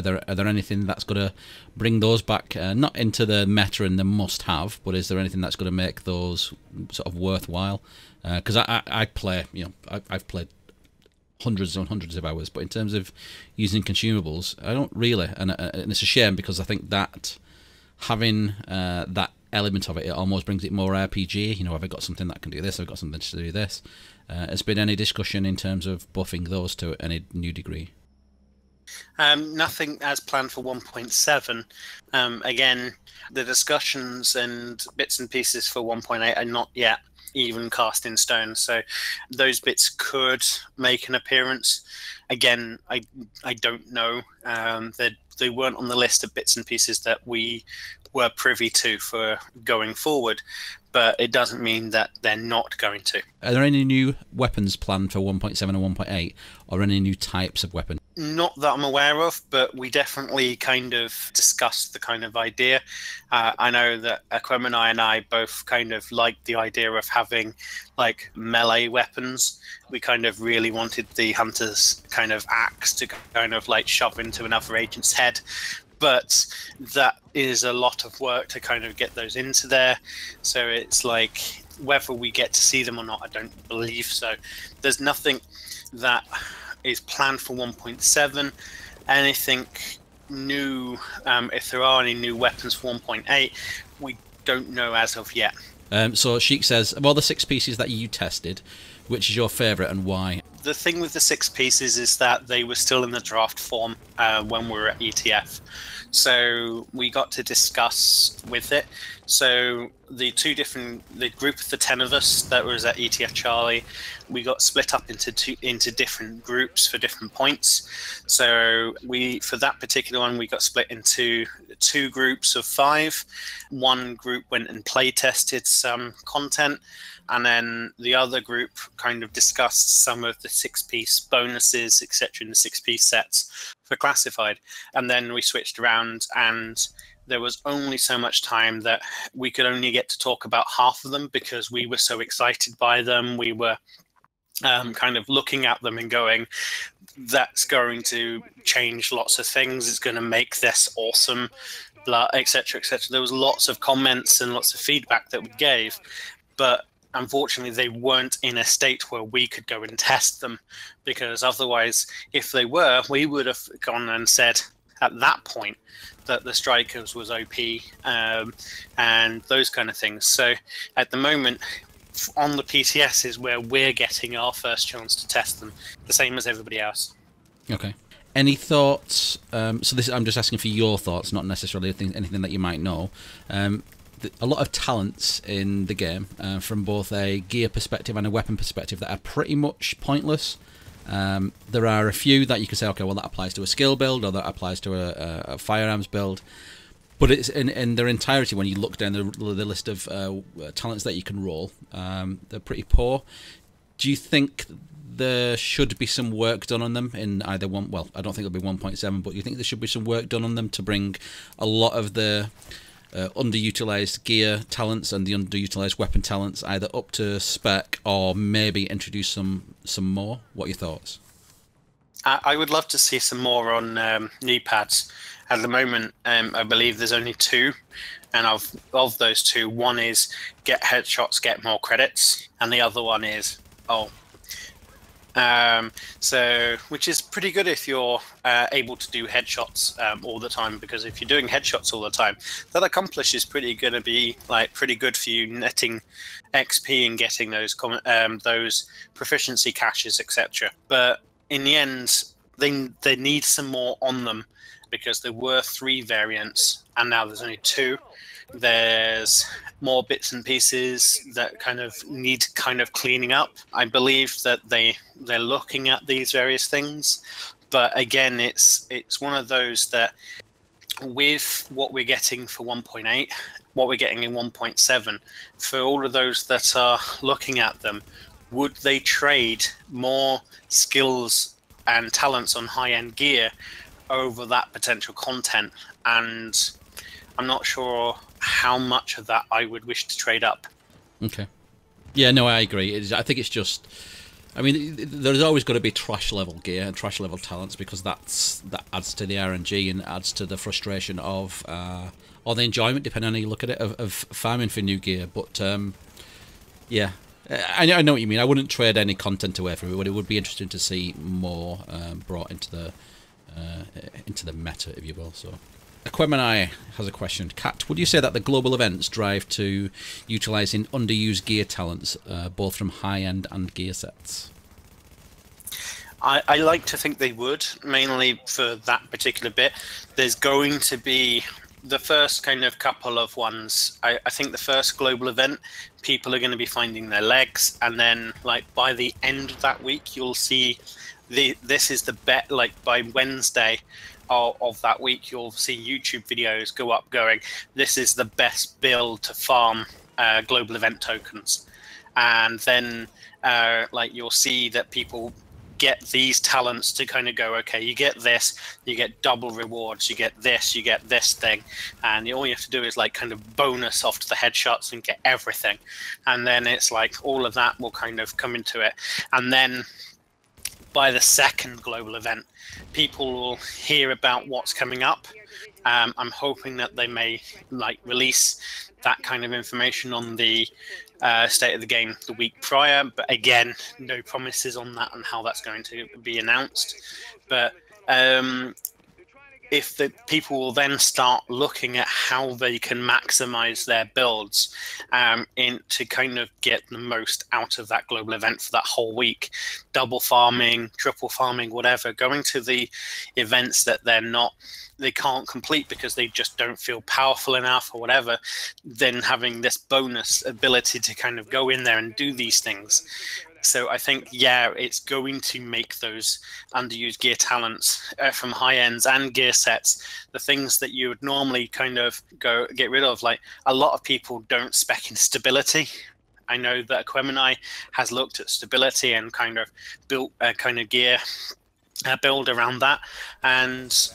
there anything that's going to bring those back, not into the meta and the must-have, but is there anything that's going to make those sort of worthwhile? Because I play, I've played hundreds and hundreds of hours, but in terms of using consumables, I don't really, and it's a shame, because I think that having that element of it almost brings it more RPG. Have I got something that can do this? I've got something to do this. Has been any discussion in terms of buffing those to any new degree? Nothing as planned for 1.7. Again, the discussions and bits and pieces for 1.8 are not yet even cast in stone, so those bits could make an appearance. Again, I don't know. They weren't on the list of bits and pieces that we were privy to for going forward, but it doesn't mean that they're not going to. Are there any new weapons planned for 1.7 and 1.8, or any new types of weapon? Not that I'm aware of, but we definitely kind of discussed the kind of idea. I know that Aquemini and I both kind of liked the idea of having like melee weapons. We kind of really wanted the hunter's kind of axe to kind of like shove into another agent's head. But that is a lot of work to kind of get those into there. So it's like, whether we get to see them or not, I don't believe so. There's nothing that is planned for 1.7. Anything new, if there are any new weapons for 1.8, we don't know as of yet. So Sheik says, of all the 6 pieces that you tested, which is your favourite and why? The thing with the 6 pieces is that they were still in the draft form when we were at ETF. So we got to discuss with it. So the group of the 10 of us that was at ETF Charlie, we got split up into different groups for different points. So for that particular one, we got split into 2 groups of 5. One group went and play tested some content, and then the other group kind of discussed some of the 6-piece bonuses, etc., in the 6-piece sets for classified. And then we switched around, and there was only so much time that we could only get to talk about half of them, because we were so excited by them. We were kind of looking at them and going, that's going to change lots of things. It's going to make this awesome, etc., etc. There was lots of comments and lots of feedback that we gave, but unfortunately they weren't in a state where we could go and test them, because otherwise, if they were, we would have gone and said at that point that the strikers was OP and those kind of things. So at the moment, on the PTS is where we're getting our first chance to test them, the same as everybody else. Okay. Any thoughts? So I'm just asking for your thoughts, not necessarily anything that you might know. A lot of talents in the game, from both a gear perspective and a weapon perspective, that are pretty much pointless. There are a few that you can say, okay, well, that applies to a skill build, or that applies to a firearms build. But it's in their entirety, when you look down the list of talents that you can roll, they're pretty poor. Do you think there should be some work done on them in either one? Well, I don't think it'll be 1.7, but do you think there should be some work done on them to bring a lot of the underutilized gear talents and the underutilized weapon talents either up to spec, or maybe introduce some more? What are your thoughts? I would love to see some more on knee pads. At the moment, I believe there's only 2, and of those 2, one is get headshots, get more credits, and the other one is, So, which is pretty good if you're able to do headshots all the time, because if you're doing headshots all the time, that accomplish is pretty going to be like pretty good for you netting XP and getting those proficiency caches, etc. But in the end, they need some more on them, because there were 3 variants and now there's only 2. There's more bits and pieces that kind of need kind of cleaning up. I believe that they're looking at these various things, but again, it's one of those that with what we're getting for 1.8, what we're getting in 1.7, for all of those that are looking at them, would they trade more skills and talents on high-end gear over that potential content? And I'm not sure how much of that I would wish to trade up. Okay. Yeah, no, I agree. I think it's just, I mean, there's always got to be trash level gear and trash level talents, because that adds to the RNG and adds to the frustration of, or the enjoyment, depending on how you look at it, of farming for new gear. But yeah, I know what you mean. I wouldn't trade any content away from it, but it would be interesting to see more brought into the meta, if you will. So. Aquemini has a question. Kat, would you say that the global events drive to utilising underused gear talents, both from high-end and gear sets? I like to think they would, mainly for that particular bit. There's going to be the first kind of couple of ones. I think the first global event, people are going to be finding their legs, and then like by the end of that week, you'll see this is the bet. Like by Wednesday of that week, you'll see YouTube videos go up going, this is the best build to farm global event tokens. And then like you'll see that people get these talents to kind of go, okay, you get this, you get double rewards, you get this thing, and all you have to do is like kind of bonus off to the headshots and get everything. And then it's like all of that will kind of come into it. And then by the second global event, people will hear about what's coming up. I'm hoping that they may like release that kind of information on the state of the game the week prior, but again, no promises on that and how that's going to be announced. But if the people will then start looking at how they can maximize their builds to kind of get the most out of that global event for that whole week, double farming, triple farming, whatever, going to the events that they can't complete because they just don't feel powerful enough or whatever, then having this bonus ability to kind of go in there and do these things. So I think, yeah, it's going to make those underused gear talents from high ends and gear sets, the things that you would normally kind of get rid of. Like a lot of people don't spec in stability. I know that Aquemini has looked at stability and kind of built a kind of gear build around that, and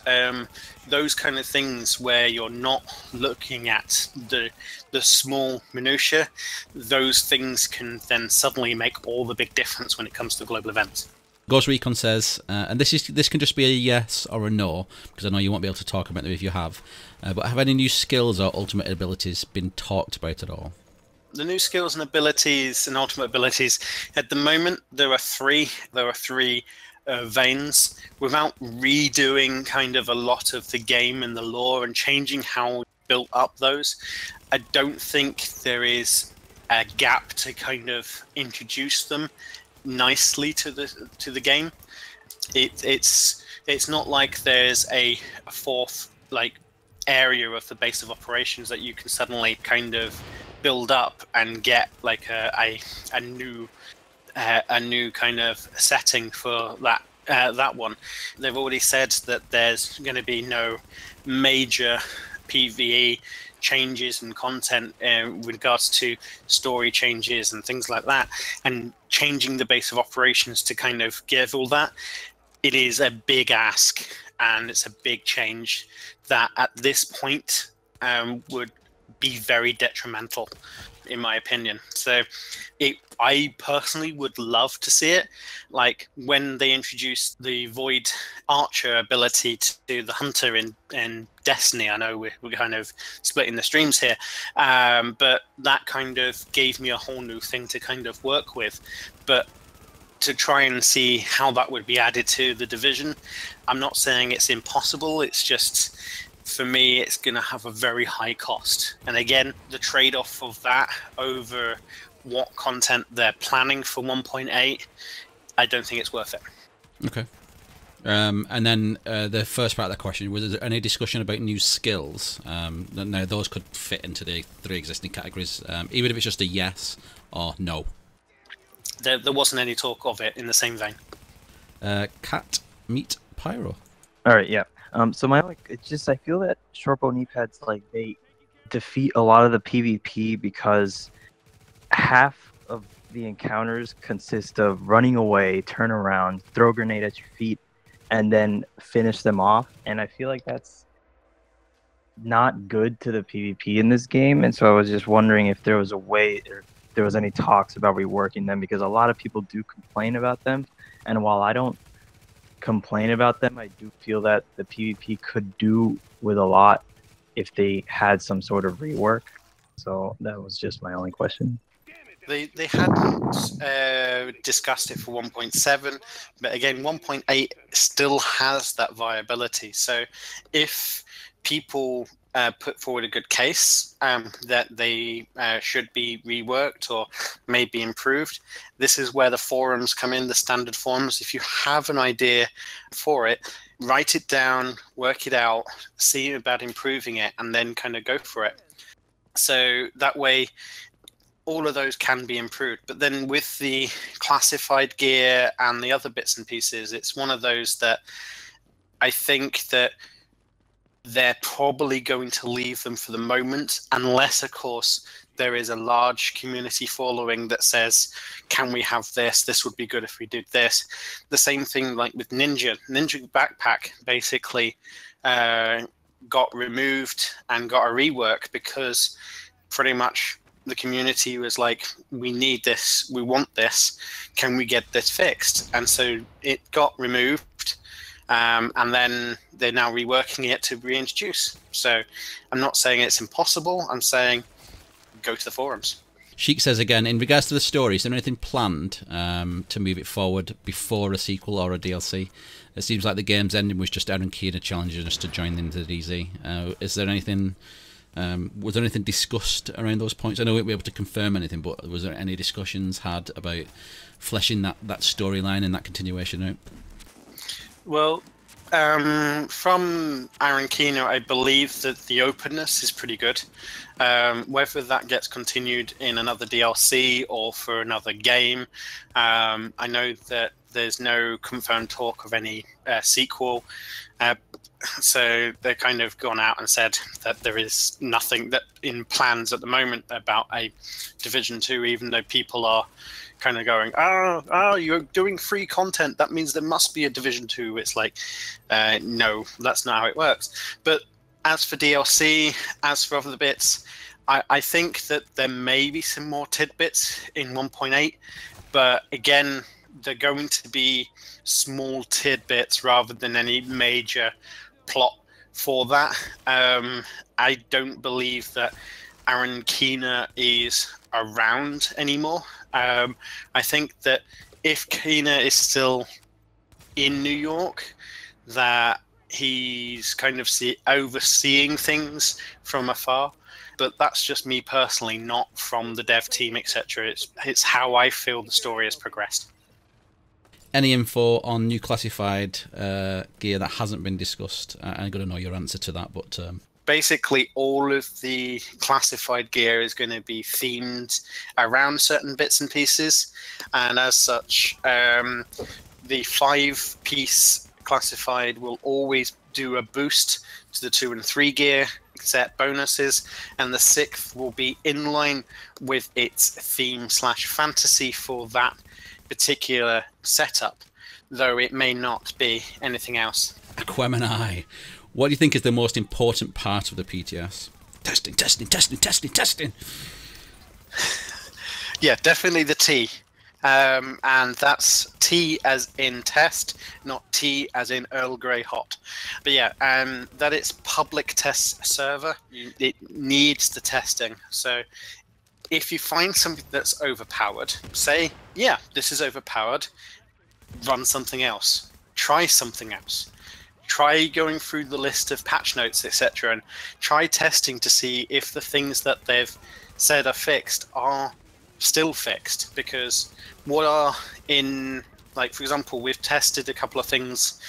those kind of things where you're not looking at the small minutiae, those things can then suddenly make all the big difference when it comes to global events. Ghost Recon says, and this can just be a yes or a no, because I know you won't be able to talk about them if you have, but have any new skills or ultimate abilities been talked about at all? The new skills and abilities and ultimate abilities, at the moment, there are three veins. Without redoing kind of a lot of the game and the lore and changing how we built up those, I don't think there is a gap to kind of introduce them nicely to the game. It's not like there's a fourth like area of the base of operations that you can suddenly kind of build up and get like a new kind of setting for that one. They've already said that there's going to be no major PvE changes and content with regards to story changes and things like that, and changing the base of operations to kind of give all that. It is a big ask, and it's a big change that at this point would be very detrimental, in my opinion. So I personally would love to see it. Like when they introduced the Void Archer ability to the Hunter in Destiny, I know we're kind of splitting the streams here, but that kind of gave me a whole new thing to kind of work with. But to try and see how that would be added to the division. I'm not saying it's impossible. It's just, for me, it's going to have a very high cost. And again, the trade-off of that over what content they're planning for 1.8, I don't think it's worth it. Okay. And then the first part of that question, was there any discussion about new skills? Now, those could fit into the 3 existing categories, even if it's just a yes or no. There wasn't any talk of it in the same vein. Cat Meat Pyro. All right, yeah. So it's just, I feel that shortbow knee pads, like, they defeat a lot of the PvP because half of the encounters consist of running away, turn around, throw a grenade at your feet, and then finish them off. And I feel like that's not good to the PvP in this game. And so I was just wondering if there was a way, or if there was any talks about reworking them, because a lot of people do complain about them. And while I don't complain about them, I do feel that the PvP could do with a lot if they had some sort of rework. So that was just my only question. They hadn't discussed it for 1.7, but again, 1.8 still has that viability. So if people put forward a good case that they should be reworked or maybe improved, this is where the forums come in, the standard forums. If you have an idea for it, write it down, work it out, see about improving it, and then kind of go for it. So that way, all of those can be improved. But then with the classified gear and the other bits and pieces, it's one of those that I think that they're probably going to leave them for the moment, unless, of course, there is a large community following that says, can we have this? This would be good if we did this. The same thing like with Ninja. Ninja Backpack basically got removed and got a rework because pretty much the community was like, we need this, we want this, can we get this fixed? And so it got removed, and then they're now reworking it to reintroduce. So I'm not saying it's impossible, I'm saying go to the forums. Sheik says again, in regards to the story, is there anything planned to move it forward before a sequel or a DLC? It seems like the game's ending was just Aaron Keener challenging us to join into the DZ. Is there anything... was there anything discussed around those points? I know we won't be able to confirm anything, but was there any discussions had about fleshing that storyline and that continuation out? Well, from Aaron Keener, I believe that the openness is pretty good. Whether that gets continued in another DLC or for another game, I know that there's no confirmed talk of any sequel. So they've kind of gone out and said that there is nothing that in plans at the moment about a Division 2, even though people are kind of going, oh, you're doing free content, that means there must be a Division 2. It's like, no, that's not how it works. But as for DLC, as for other bits, I think that there may be some more tidbits in 1.8, but again, they're going to be small tidbits rather than any major plot for that. I don't believe that Aaron Keener is around anymore. I think that if Keener is still in New York, that he's kind of overseeing things from afar. But that's just me personally, not from the dev team, etc. It's how I feel the story has progressed. Any info on new classified gear that hasn't been discussed? I'm going to know your answer to that, but... Basically, all of the classified gear is going to be themed around certain bits and pieces. And as such, the 5-piece classified will always do a boost to the 2 and 3 gear set bonuses. And the 6th will be in line with its theme/fantasy for that particular setup, though it may not be anything else. Aquemini, what do you think is the most important part of the PTS? Testing, testing, testing, testing, testing. Yeah, definitely the T. And that's T as in test, not T as in Earl Grey hot. But yeah, that it's public test server. It needs the testing. So if you find something that's overpowered, say, yeah, this is overpowered, run something else, try something else. Try going through the list of patch notes, etc., and try testing to see if the things that they've said are fixed are still fixed. Because what are in, like, for example, we've tested a couple of things,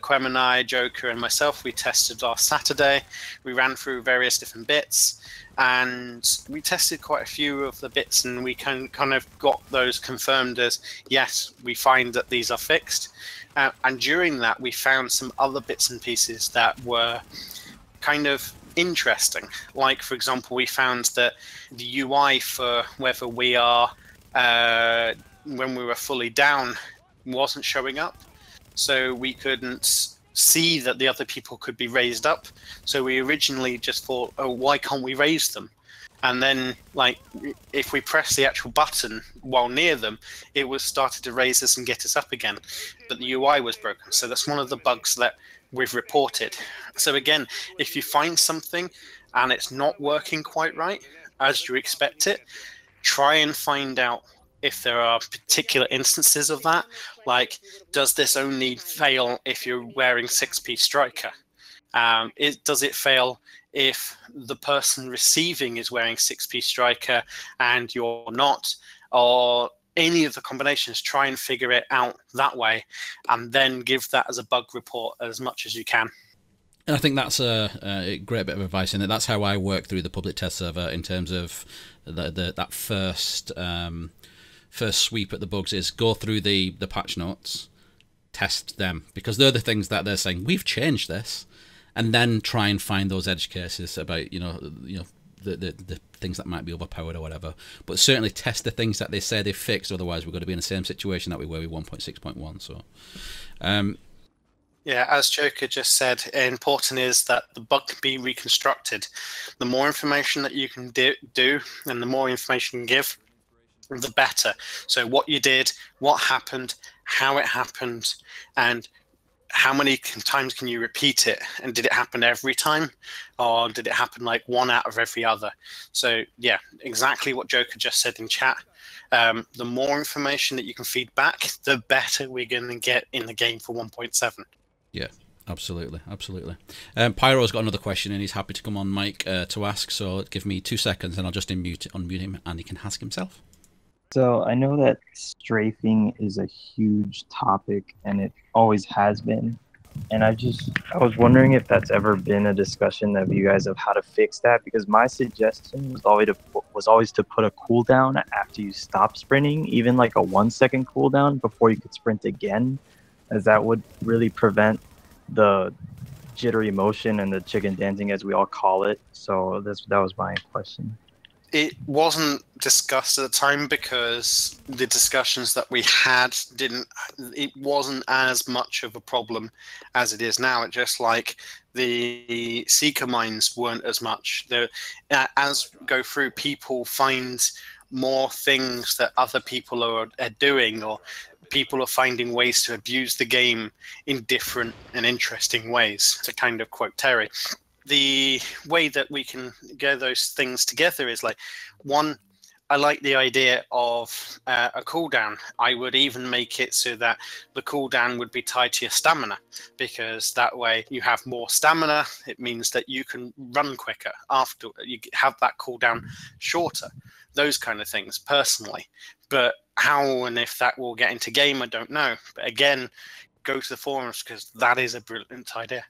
Quem and I, Joker and myself, we tested last Saturday. We ran through various different bits, and we tested quite a few of the bits, and we kind of got those confirmed as, yes, we find that these are fixed. And during that, we found some other bits and pieces that were kind of interesting. Like, for example, we found that the UI for whether we are, when we were fully down, wasn't showing up. So we couldn't see that the other people could be raised up. So we originally just thought, oh, why can't we raise them? And then, like, if we press the actual button while near them, it was started to raise us and get us up again. But the UI was broken. So that's one of the bugs that we've reported. So again, if you find something and it's not working quite right, as you expect it, try and find out if there are particular instances of that. Like, does this only fail if you're wearing 6P Striker? Does it fail if the person receiving is wearing 6P Striker and you're not? Or any of the combinations, try and figure it out that way, and then give that as a bug report as much as you can. And I think that's a great bit of advice in it. That's how I work through the public test server in terms of that first sweep at the bugs is go through the patch notes, test them, because they're the things that they're saying, we've changed this, and then try and find those edge cases about, the things that might be overpowered or whatever. But certainly test the things that they say they've fixed, otherwise we're going to be in the same situation that we were with 1.6.1. So yeah, as Joker just said, important is that the bug can be reconstructed. The more information that you can do and the more information you can give, the better. So what you did, what happened, how it happened, and how many times can you repeat it? And did it happen every time? Or did it happen like one out of every other? So yeah, exactly what Joker just said in chat. The more information that you can feed back, the better we're going to get in the game for 1.7. Yeah, absolutely. Pyro's got another question and he's happy to come on mic to ask. So give me 2 seconds and I'll just unmute him and he can ask himself. So I know that strafing is a huge topic and it always has been. And I was wondering if that's ever been a discussion of you guys of how to fix that, because my suggestion was always to put a cooldown after you stop sprinting, even like a 1 second cooldown before you could sprint again, as that would really prevent the jittery motion and the chicken dancing, as we all call it. So that was my question. It wasn't discussed at the time because the discussions that we had it wasn't as much of a problem as it is now. It just like the seeker mines weren't as much. As go through, people find more things that other people are doing, or people are finding ways to abuse the game in different and interesting ways, to kind of quote Terry. The way that we can get those things together is like, one, I like the idea of a cooldown. I would even make it so that the cooldown would be tied to your stamina, because that way you have more stamina. It means that you can run quicker after you have that cooldown shorter. Those kind of things, personally. But how and if that will get into game, I don't know. But again, go to the forums, because that is a brilliant idea.